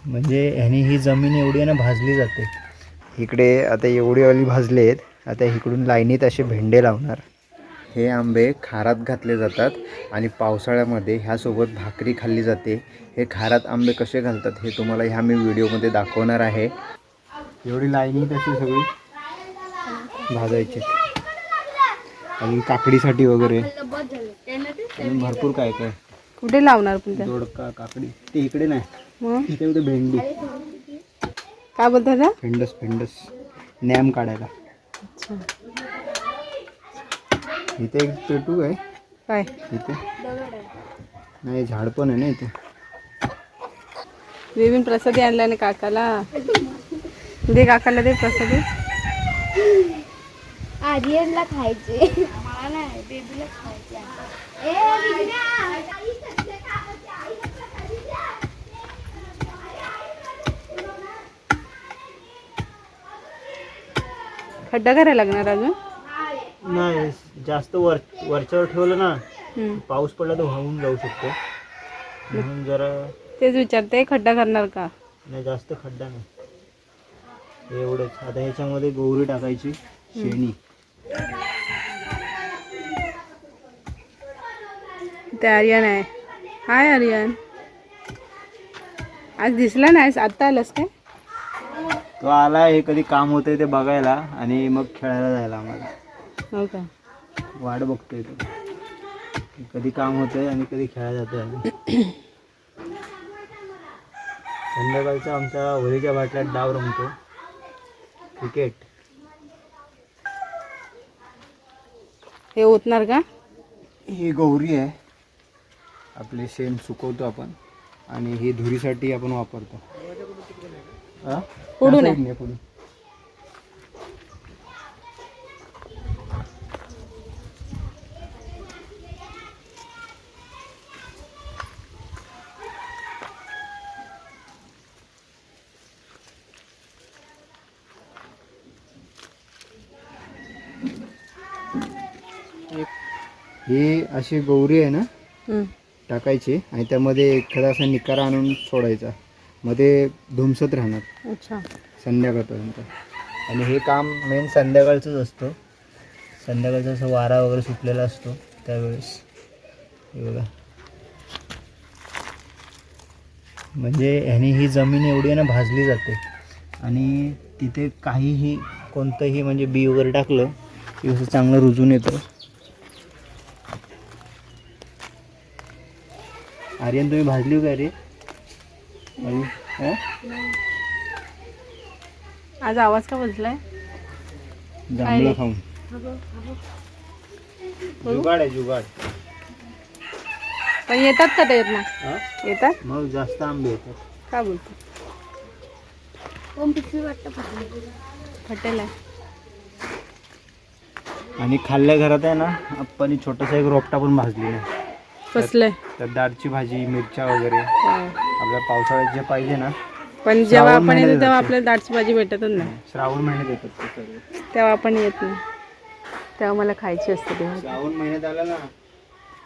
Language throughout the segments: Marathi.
म्हणजे ह्यानी ही जमीन एवढी आहे ना भाजली जाते. इकडे आता एवढी वाली भाजले आहेत. आता इकडून लाईनीत असे भेंडे लावणार. हे आंबे खारात घातले जातात आणि पावसाळ्यामध्ये ह्यासोबत भाकरी खाल्ली जाते. हे खारात आंबे कसे घालतात हे तुम्हाला ह्या मी व्हिडिओमध्ये दाखवणार आहे. एवढी लाईनीत अशी सगळी भाजायची. अजून काकडीसाठी वगैरे अजून भरपूर काय काय. कुठे लावणार पण त्या दोडका काकडी ते इकडे नाही, मग इथे कुठे भेंडी. काय बोलतात ना फेंडस नॅम काढायला. अच्छा इथे एक पेटू आहे काय इथे नाही, झाड पण आहे ना इथे. बेबीन प्रसादी आणला ना काकाला. दे काकाला दे प्रसादी. आर्यनला खायचे, मला नाही, बेबीला खायचे. खड्डा करायला लागणार अजून. नाही, जास्त वरच्यावर ठेवलं ना पाऊस पडला तर वाहून जाऊ शकतो. म्हणून जरा तेच विचारते खड्डा करणार का. नाही, जास्त खड्डा नाही, एवढंच. आता ह्याच्यामध्ये गौरी टाकायची, शेणी. ते आर्यन आहे. हाय आर्यन, आज दिसला नाहीस, आत्ता आलास काय. तो आला, हे कधी काम होतंय ते बघायला आणि मग खेळायला जायला. आम्हाला हो का, वाट बघतोय तो, कधी काम होतंय आणि कधी खेळायला जातोय आम्ही. संध्याकाळचा आमच्या होळीच्या बाटल्यात डाव रमतो, क्रिकेट. हे ओतणार का. ही गौरी आहे आपले, शेण सुकवतो आपण आणि ही धुरीसाठी आपण वापरतो. पुढून आहे पुढून. ही अशी गौरी आहे ना, टाकायची आणि त्यामध्ये एखादा असा निकारा आणून सोडायचा, मध्ये धुमसत राहणार. अच्छा, संध्याकाळपर्यंत. आणि हे काम मेन संध्याकाळचंच असतं. संध्याकाळचा असं वारा वगैरे सुटलेला असतो त्यावेळेस. हे बघा, म्हणजे ह्यानी ही जमीन एवढी आहे ना भाजली जाते आणि तिथे काहीही कोणतंही म्हणजे बी वगैरे टाकलं की असं चांगलं रुजून येतं. आर्यन तुम्ही भाजली का रे. आज आवाज का बसलाय. जांभळं खाऊन. जुगाड आहे, जुगाड. पण येतात का ते येत ना. येतात मग जास्त आंबे येतात. का बोलतो. फटेल आहे. आणि खाल्ल्या घरात आहे ना, आपण छोटासा एक रोपटा पण भाजली नाही. कसलंय. तर दाळची भाजी, मिरच्या वगैरे आपल्या पावसाळ्यात जे पाहिजे ना. पण जेव्हा आपण येतो तेव्हा आपल्याला दाटची भाजी भेटतच नाही. श्रावण महिन्यात येतात ते सर्व. तेव्हा आपण येत नाही, तेव्हा मला खायची असते तेव्हा. श्रावण महिन्यात आला ना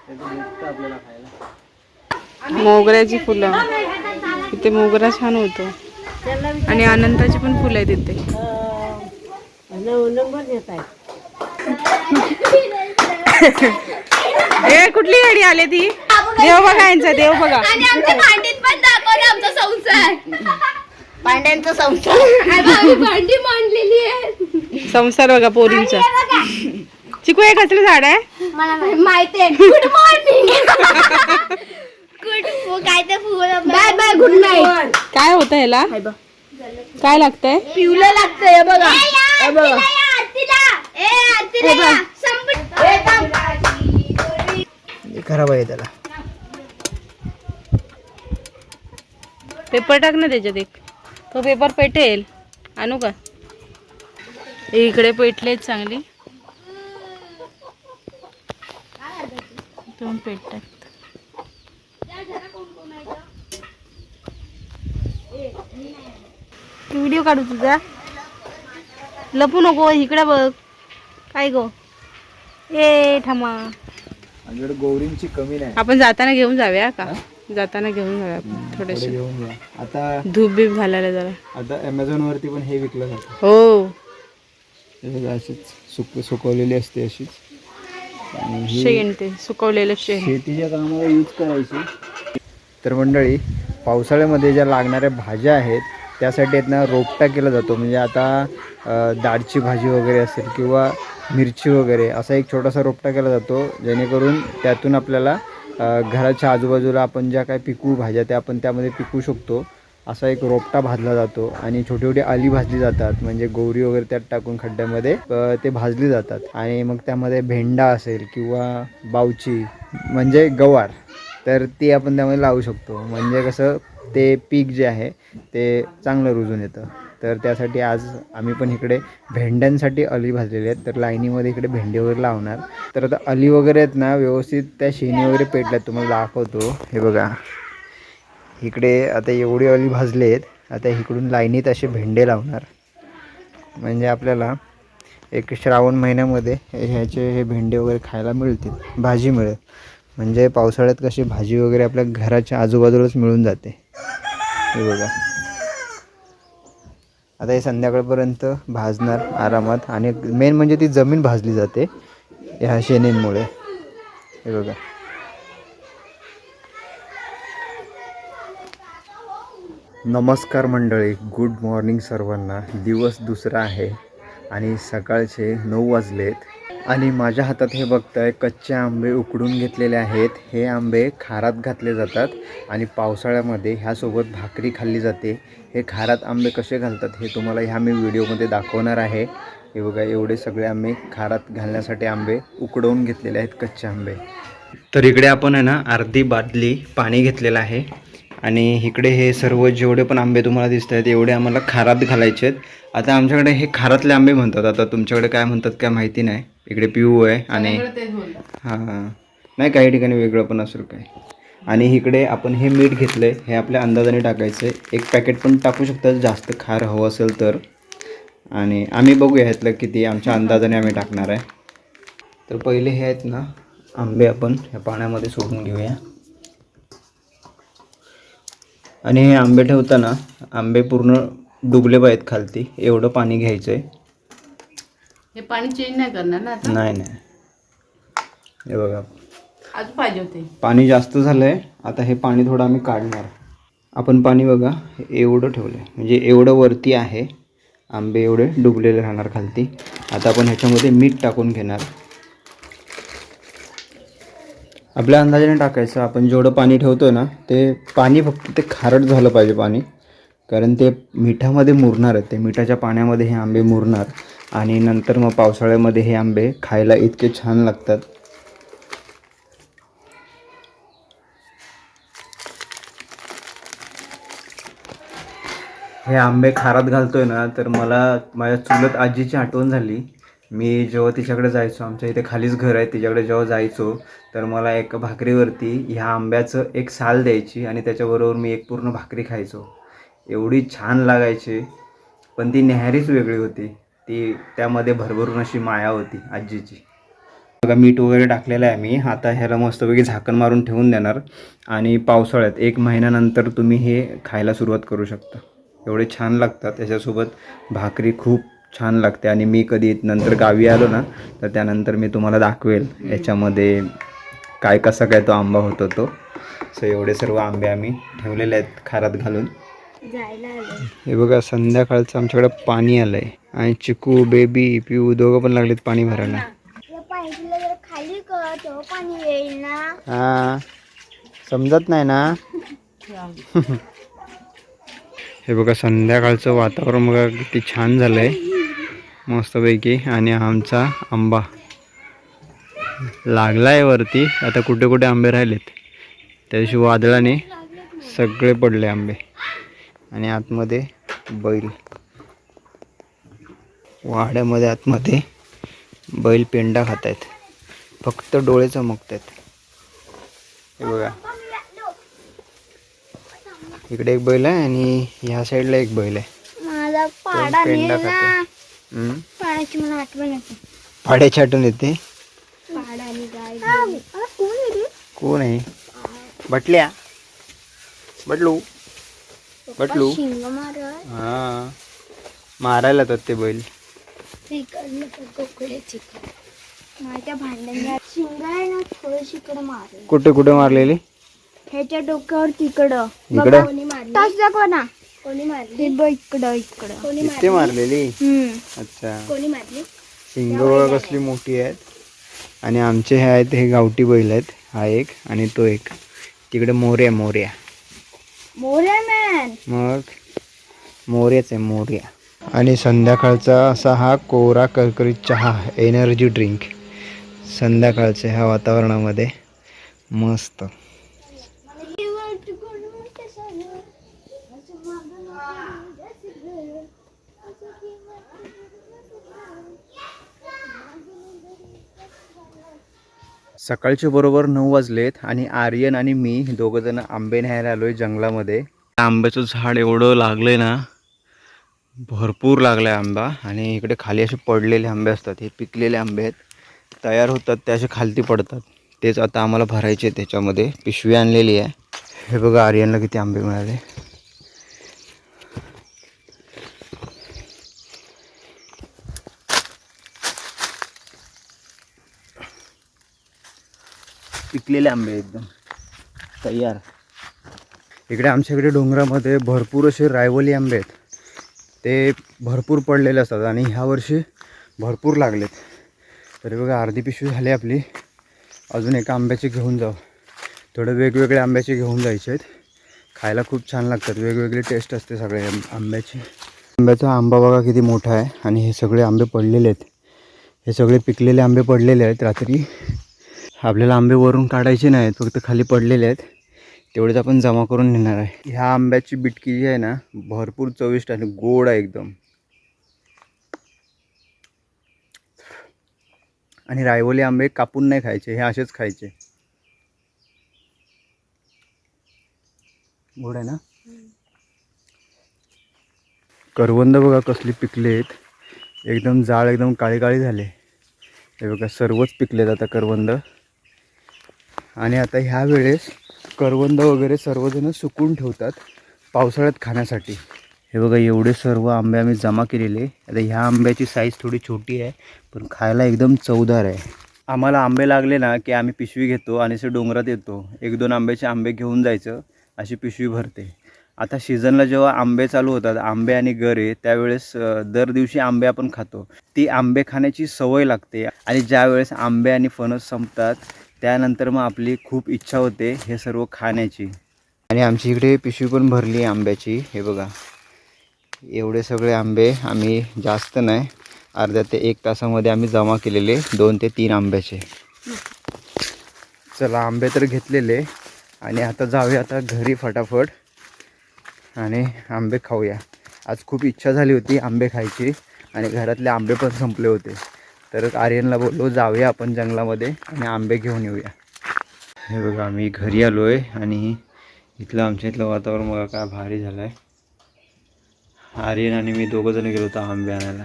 त्याचं भेटतं आपल्याला खायला. मोगऱ्याची फुलं, इथे मोगरा छान होतो आणि अनंताची पण फुलं आहेत इथे. ए कुठली गाडी आली ती. देव बघा यांचा, देव बघा. आणि आमच्या भांडीत पण दाखवलं आमचा संसार, भांड्यांचा संसार. भांडी मांडलेली आहे. संसार बघा पोरींचा. चिकू हे कसलं झाड आहे. मला माहिती आहे. Good morning. गुड काय ते full. Bye bye, good night. काय होतं ह्याला, काय लागतंय. पिवलं लागतंय. हे बघा, हे बघा. खराब आहे त्याला. पेपर टाक ना त्याच्यात एक, तो पेपर पेटेल. आणू का. इकडे पेटले चांगली, दोन पेट टाक. व्हिडिओ काढू तुझा. लपू नको, इकडे बघ. काय गो. ए थांबा, आमच्याकडे गौरींची कमी नाही. आपण जाताना घेऊन जाऊया का. जाताना घेऊन जाऊया आपण थोडे थोडेसे. घेऊन जा. आता धूप बीप घालायला जरा. आता ॲमेझॉनवरती पण हे विकलं जातं. हो, हे बघा अशीच सुकवलेली असते अशीच. आणि ही शेण ते सुकवलेलं शेण. शेतीच्या कामाला यूज करायची. तर मंडळी, पावसाळ्यामध्ये ज्या लागणाऱ्या भाज्या आहेत त्यासाठी आहेत ना रोपटा केला जातो. म्हणजे आता दाळची भाजी वगैरे असेल किंवा मिरची वगैरे असा एक छोटासा रोपटा केला जातो, जेणेकरून त्यातून आपल्याला घराच्या आजूबाजूला आपण ज्या काय पिकू भाज्या त्या आपण त्यामध्ये पिकू शकतो. असा एक रोपटा भाजला जातो आणि छोटी छोटी आली भाजली जातात. म्हणजे गोवरी वगैरे त्यात टाकून खड्ड्यामध्ये ते भाजली जातात. आणि मग त्यामध्ये भेंडा असेल किंवा बावची म्हणजे गवार, तर ती आपण त्यामध्ये लावू शकतो. म्हणजे कसं ते पीक जे आहे ते चांगलं रुजून येतं. तर त्यासाठी आज आम्ही पण इकडे भेंड्यांसाठी अली भाजलेली आहेत. तर लाईनीमध्ये इकडे भेंडी वगैरे लावणार. तर आता अली वगैरे आहेत ना व्यवस्थित त्या शेणी वगैरे पेटल्यात, तुम्हाला दाखवतो. हे बघा इकडे आता एवढी अली भाजले आहेत. आता इकडून लाईनीत असे भेंडे लावणार. म्हणजे आपल्याला एक श्रावण महिन्यामध्ये ह्याचे हे भेंडे वगैरे खायला मिळतील, भाजी मिळेल. म्हणजे पावसाळ्यात कशी भाजी वगैरे आपल्या घराच्या आजूबाजूलाच मिळून जाते. हे बघा आता हे संध्याकाळपर्यंत भाजणार आरामात. आणि मेन म्हणजे ती जमीन भाजली जाते ह्या शेणींमुळे. हे बघा नमस्कार मंडळी, गुड मॉर्निंग सर्वांना. दिवस दुसरा आहे आणि सकाळचे 9 वाजलेत. आणि माझ्या हातात हे बघताय कच्चे आंबे उकडून घेतलेले आहेत. हे आंबे खारात घातले जातात आणि पावसाळ्यामध्ये ह्यासोबत भाकरी खाल्ली जाते. हे खारात आंबे कसे घालतात हे तुम्हाला ह्या मी व्हिडिओमध्ये दाखवणार आहे. हे बघा एवढे सगळे आंबे खारात घालण्यासाठी आंबे उकडवून घेतलेले आहेत, कच्चे आंबे. तर इकडे आपण आहे ना अर्धी बादली पाणी घेतलेलं आहे. आणि इकडे हे सर्व जेवढे पण आंबे तुम्हाला दिसत आहेत एवढे आम्हाला खारात घालायचे आहेत. आता आमच्याकडे हे खारातले आंबे म्हणतात. आता तुमच्याकडे काय म्हणतात काय माहिती नाही. इकडे पिऊ आहे आणि हां नाही काही ठिकाणी वेगळं पण असेल काय. आणि इकडे आपण हे मीठ घेतलं आहे, हे आपल्या अंदाजाने टाकायचं आहे. एक पॅकेट पण टाकू शकतात जास्त खार हवं असेल तर. आणि आम्ही बघूया ह्यातलं किती आमच्या अंदाजाने आम्ही टाकणार आहे. तर पहिले हे आहेत ना आंबे आपण ह्या पाण्यामध्ये सोडून घेऊया. आणि हे आंबे ठेवताना आंबे पूर्ण डुबले पाहिजेत खालती, एवढं पाणी घ्यायचं आहे. हे पाणी चेंज नाही करणार ना आता? नाही हे बघा अजून पाहिजे होते. पाणी जास्त झालं आहे. आता हे पाणी थोडं आम्ही काढणार. आपण पाणी बघा एवढं ठेवलं आहे, म्हणजे एवढं वरती आहे. आंबे एवढे डुबलेले राहणार खालती. आता आपण ह्याच्यामध्ये मीठ टाकून घेणार. आपल्या अंदाजाने टाकायचं. आपण जेवढं पाणी ठेवतो ना ते पाणी फक्त ते खारट झालं पाहिजे पाणी, कारण ते मिठामध्ये मुरणार आहे. ते मिठाच्या पाण्यामध्ये हे आंबे मुरणार आणि नंतर मग पावसाळ्यामध्ये हे आंबे खायला इतके छान लागतात. हे आंबे खारात घालतोय ना तर मला माझ्या चुलत आजीची आठवण झाली. मी जेव्हा तिच्याकडे जायचो, आमच्या इथे खालीच घर आहे, तिच्याकडे जेव्हा जायचो तर मला एक भाकरीवरती ह्या आंब्याचं एक साल द्यायची आणि त्याच्याबरोबर मी एक पूर्ण भाकरी खायचो. एवढी छान लागायची. पण ती न्याहारीच वेगळी होती. ती त्यामध्ये भरभरून अशी माया होती आजीची. बघा मीठ वगैरे टाकलेलं आहे मी. आता ह्याला मस्तपैकी झाकण मारून ठेवून देणार. आणि पावसाळ्यात 1 महिन्यानंतर तुम्ही हे खायला सुरुवात करू शकता. एवढे छान लागतात. त्याच्यासोबत भाकरी खूप छान लागते. आणि मी कधी नंतर गावी आलो ना तर त्यानंतर मी तुम्हाला दाखवेल याच्यामध्ये काय कसा काय तो आंबा होतो तो. सो एवढे सर्व आंबे आम्ही ठेवलेले आहेत खारात घालून. हे बघा संध्याकाळचं आमच्याकडे पाणी आलं आहे. आणि चिकू बेबी पिऊ दोघं पण लागलेत पाणी भरायला. खाली पाणी येईल ना. हां समजत नाही ना. हे बघा संध्याकाळचं वातावरण बघा किती छान झालं आहे मस्तपैकी. आणि आमचा आंबा लागला आहे वरती. आता कुठे कुठे आंबे राहिलेत त्या दिवशी वादळाने सगळे पडले आंबे. आणि आतमध्ये बैल, वाड्यामध्ये आतमध्ये बैल पेंडा खात आहेत, फक्त डोळे चमकत आहेत. हे बघा इकडे एक बैल आहे आणि ह्या साईडला एक बैल आहे. माझा पाडा पेंडा नेला. खाते. पाड्याची मला आठवण येते. पाड्याची आठवण येते. पाडा आणि गाय. कोण आहे रे? कोण आहे? बटल्या. बटलू बटलू शिंग मारय हा मारायला तर ते बैल इकडलं कोकड्याची माझ्या भांड्यांना शिंग आहे ना थोडीशी इकडं मारलं. कुठे कुठे मारलेली ह्याच्या डोक्यावर तिकडं इकडं? कोणी मारली तास दाखवा ना कोणी मारली इकडं इकडं कोणी इथे मारलेली हम्म अच्छा कोणी मारली शिंग बघा कसली मोठी आहेत आणि आमचे हे आहेत हे गावठी बैल आहेत हा एक आणि तो एक तिकडे मोर्या मोर्या मोऱ्या मॅन मग मोर्याच आहे मोर्या आणि संध्याकाळचा असा हा कोरा करकरीत चहा एनर्जी ड्रिंक संध्याकाळच्या ह्या वातावरणामध्ये मस्त सकाळचे बरोबर 9 वाजलेत आणि आर्यन आणि मी दोघंजण आंबे न्यायला आलोय जंगलामध्ये. आंब्याचं झाड एवढं लागलंय ना, भरपूर लागलाय आंबा. आणि इकडे खाली असे पडलेले आंबे असतात, हे पिकलेले आंबे आहेत, तयार होतात ते असे खालती पडतात. तेच आता आम्हाला भरायचे त्याच्यामध्ये. पिशवी आणलेली आहे. हे बघा आर्यनला किती आंबे मिळाले. पिकलेले आंबे एकदम तयार. इकडे आमच्याकडे डोंगरामध्ये भरपूर असे रायवली आंबे आहेत. ते भरपूर पडलेले असतात आणि ह्या वर्षी भरपूर लागलेत. तरी बघा अर्धी पिशवी झाली आपली. अजून एका आंब्याचे घेऊन जाऊ. थोडे वेगवेगळे आंब्याचे घेऊन जायचे आहेत. खायला खूप छान लागतात, वेगवेगळी टेस्ट असते सगळे आंब्याची. आंब्याचा आंबा बघा किती मोठा आहे. आणि हे सगळे आंबे पडलेले आहेत. हे सगळे पिकलेले आंबे पडलेले आहेत. रात्री आपल्याला आंबे वरून काढायचे नाहीत, फक्त खाली पडलेले आहेत. तेवढेच आपण जमा करून नेणार आहे. ह्या आंब्याची बिटकी जी आहे ना, भरपूर चविष्ट आणि गोड आहे एकदम. आणि रायवली आंबे कापून नाही खायचे, हे असेच खायचे. गोड आहे ना. करवंद बघा कसली पिकले आहेत. एकदम जाळ, एकदम काळी काळी झाले. हे बघा सर्वच पिकलेत आता करवंद. आणि आता ह्या वेळेस करवंद वगैरे सर्वजण सुकून ठेवतात पावसाळ्यात खाण्यासाठी. हे बघा एवढे सर्व आंबे आम्ही जमा केलेले. आता ह्या आंब्याची साईज थोडी छोटी आहे, पण खायला एकदम चवदार आहे. आम्हाला आंबे लागले ना की आम्ही पिशवी घेतो आणि असे डोंगरात येतो. 1-2 आंब्याचे आंबे घेऊन जायचं, अशी पिशवी भरते. आता सीझनला जेव्हा आंबे चालू होतात, आंबे आणि गरे, त्यावेळेस दर दिवशी आंबे आपण खातो. ती आंबे खाण्याची सवय लागते. आणि ज्या वेळेस आंबे आणि फणस संपतात, त्यानंतर मग आपली खूप इच्छा होते हे सर्व खाण्याची. आणि आमची इकडे पिशवी पण भरली आहे आंब्याची. हे बघा एवढे सगळे आंबे आम्ही, जास्त नाही, अर्ध्या ते 1 तासामध्ये आम्ही जमा केलेले 2 ते 3 आंब्याचे. चला आंबे तर घेतलेले आणि आता जाऊया आता घरी फटाफट आणि आंबे खाऊया. आज खूप इच्छा झाली होती आंबे खायची आणि घरातले आंबे पण संपले होते. तर आर्यनला बोललो जाऊया आपण जंगलामध्ये आणि आंबे घेऊन येऊया. हे बघा आम्ही घरी आलो आहे आणि आमच्या इथलं वातावरण बघा काय भारी झालं आहे. आर्यन आणि मी दोघंजण गेलो होतो आंबे आणायला.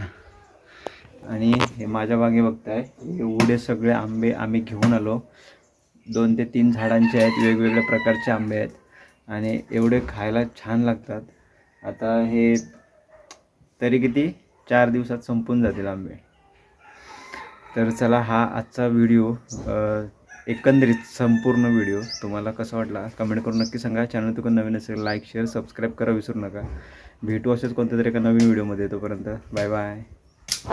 आणि हे माझ्या बागे बघताय, एवढे सगळे आंबे आम्ही घेऊन आलो. 2 ते 3 झाडांचे आहेत, वेगवेगळ्या प्रकारचे आंबे आहेत आणि एवढे खायला छान लागतात. आता हे तरी किती 4 दिवसात संपून जातील आंबे. तर चला हा आजचा व्हिडिओ, एकंदरीत संपूर्ण व्हिडिओ तुम्हाला कसा वाटला कमेंट करून नक्की सांगा. चॅनल तुम्हाला नवीन असेल लाईक शेअर सबस्क्राईब करा विसरू नका. भेटू असेच कोणत्या तरी एका नवीन व्हिडिओमध्ये. तोपर्यंत बाय बाय.